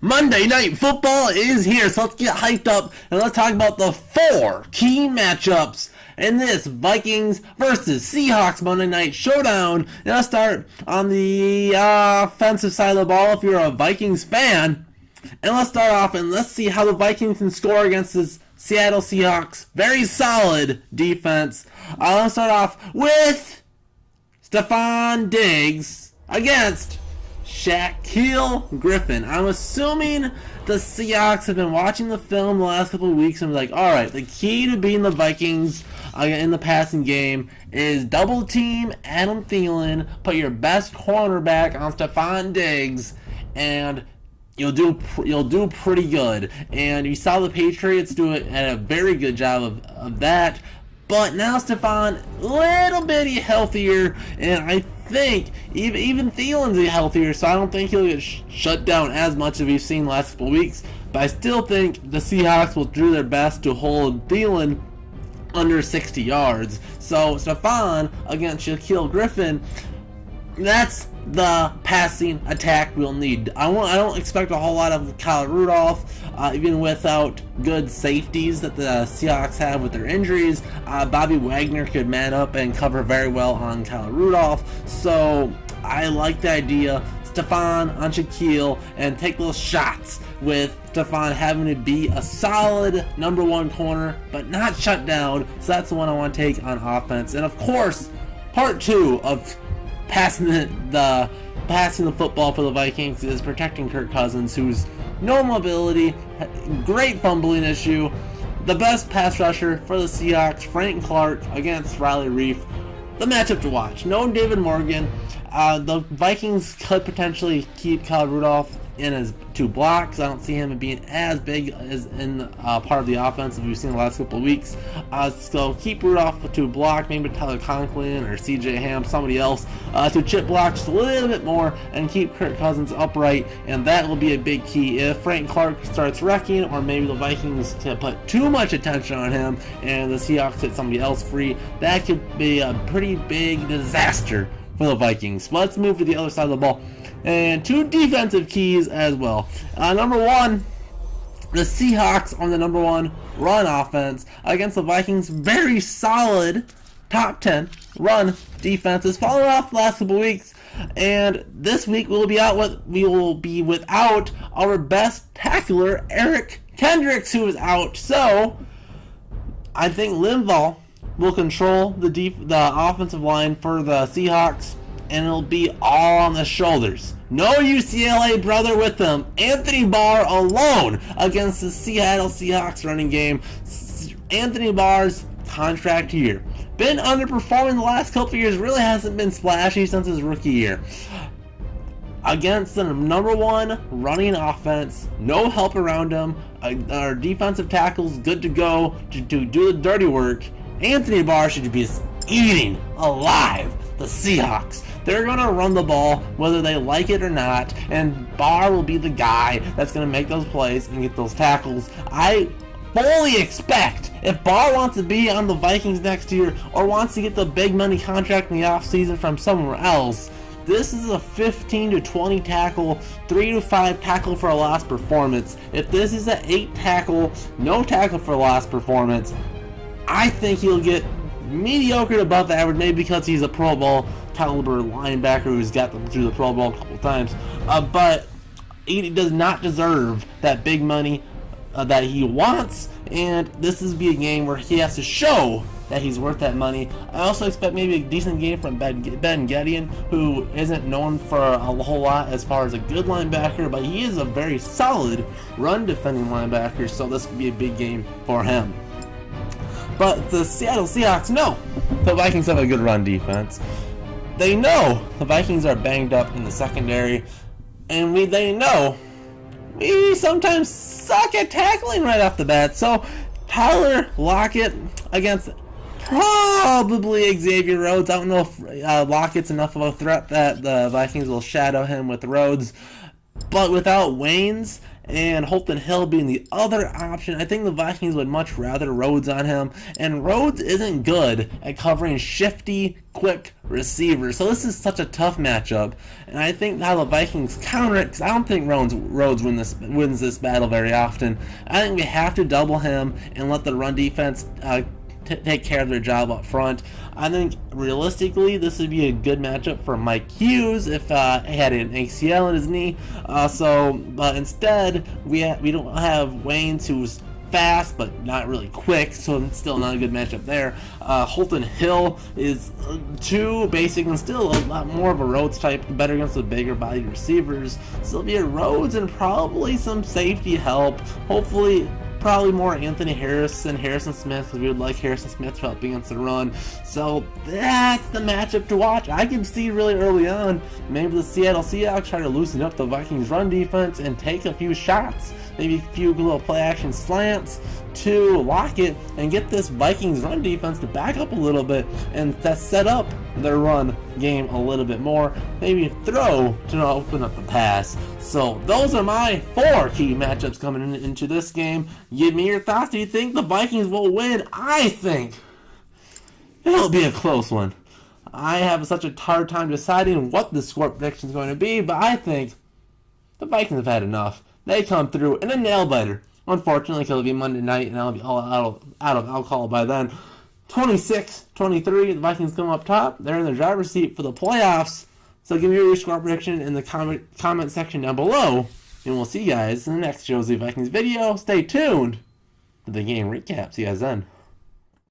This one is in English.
Monday Night Football is here, so let's get hyped up and let's talk about the 4 key matchups in this Vikings versus Seahawks Monday Night Showdown. And let's start on the offensive side of the ball if you're a Vikings fan. And let's start off and let's see how the Vikings can score against this Seattle Seahawks. Very solid defense. Let's start off with Stefon Diggs against Shaquille Griffin. I'm assuming the Seahawks have been watching the film the last couple of weeks and be like, alright, the key to beating the Vikings in the passing game is double team Adam Thielen, put your best cornerback on Stefon Diggs, and you'll do pretty good. And you saw the Patriots do it at a very good job of that. But now Stefon, little bitty healthier, and I think even Thielen's healthier, so I don't think he'll get shut down as much as we've seen the last couple of weeks. But I still think the Seahawks will do their best to hold Thielen under 60 yards. So Stefon against Shaquille Griffin, that's the passing attack we'll need. I don't expect a whole lot of Kyle Rudolph, even without good safeties that the Seahawks have with their injuries. Bobby Wagner could man up and cover very well on Kyle Rudolph. So I like the idea. Stefon on Shaquille and take those shots with Stefon having to be a solid number 1 corner, but not shut down. So that's the one I want to take on offense. And of course, part 2 of passing the football for the Vikings is protecting Kirk Cousins, who's no mobility, great fumbling issue. The best pass rusher for the Seahawks, Frank Clark against Riley Reif. The matchup to watch. No David Morgan. The Vikings could potentially keep Kyle Rudolph in his 2 blocks. I don't see him being as big as in part of the offense as we've seen the last couple of weeks. So keep Rudolph with 2 block, maybe Tyler Conklin or CJ Ham, somebody else, to chip block just a little bit more and keep Kirk Cousins upright, and that will be a big key. If Frank Clark starts wrecking, or maybe the Vikings to put too much attention on him and the Seahawks hit somebody else free, that could be a pretty big disaster for the Vikings. Let's move to the other side of the ball. And 2 defensive keys as well. Number 1, the Seahawks on the number 1 run offense against the Vikings. Very solid top 10 run defenses. Following off the last couple weeks, and this week we will be without our best tackler, Eric Kendricks, who is out. So I think Linval will control the offensive line for the Seahawks, and it'll be all on the shoulders. No UCLA brother with them. Anthony Barr alone against the Seattle Seahawks running game. Anthony Barr's contract year. Been underperforming the last couple of years. Really hasn't been splashy since his rookie year. Against the number 1 running offense. No help around him. Our defensive tackles good to go to do the dirty work. Anthony Barr should be eating alive the Seahawks. They're going to run the ball whether they like it or not, and Barr will be the guy that's going to make those plays and get those tackles. I fully expect, if Barr wants to be on the Vikings next year or wants to get the big money contract in the offseason from somewhere else, this is a 15 to 20 tackle, 3 to 5 tackle for a loss performance. If this is an 8 tackle, no tackle for a loss performance, I think he'll get mediocre to above average, maybe because he's a Pro Bowl caliber linebacker who's got them through the Pro Bowl a couple times. But he does not deserve that big money that he wants, and this is be a game where he has to show that he's worth that money. I also expect maybe a decent game from Ben Gedeon, who isn't known for a whole lot as far as a good linebacker, but he is a very solid run defending linebacker, so this could be a big game for him. But the Seattle Seahawks know the Vikings have a good run defense. They know the Vikings are banged up in the secondary, and they know we sometimes suck at tackling right off the bat. So Tyler Lockett against probably Xavier Rhodes. I don't know if Lockett's enough of a threat that the Vikings will shadow him with Rhodes. But without Waynes and Holton Hill being the other option. I think the Vikings would much rather Rhodes on him, and Rhodes isn't good at covering shifty, quick receivers. So this is such a tough matchup, and I think how the Vikings counter it, because I don't think Rhodes wins this battle very often. I think we have to double him and let the run defense take care of their job up front. I think realistically this would be a good matchup for Mike Hughes if he had an ACL in his knee. But instead we don't have Waynes, who's fast but not really quick, so it's still not a good matchup there. Holton Hill is too basic and still a lot more of a Rhodes type, better against the bigger body receivers. So it'll be a Rhodes and probably some safety help. Hopefully probably more Anthony Harrison Smith, because we would like Harrison Smith to help against the run. So that's the matchup to watch. I can see really early on maybe the Seattle Seahawks try to loosen up the Vikings run defense and take a few shots, maybe a few little play action slants to lock it and get this Vikings run defense to back up a little bit and to set up their run game a little bit more, maybe throw to open up the pass. So those are my 4 key matchups coming into this game. Give me your thoughts. Do you think the Vikings will win? I think it'll be a close one. I have such a hard time deciding what the score prediction is going to be, but I think the Vikings have had enough. They come through in a nail-biter. Unfortunately, because it'll be Monday night and I'll be all out of alcohol by then. 26-23, the Vikings come up top. They're in the driver's seat for the playoffs. So give me your score prediction in the comment section down below. And we'll see you guys in the next Josie Vikings video. Stay tuned for the game recap. See you guys then.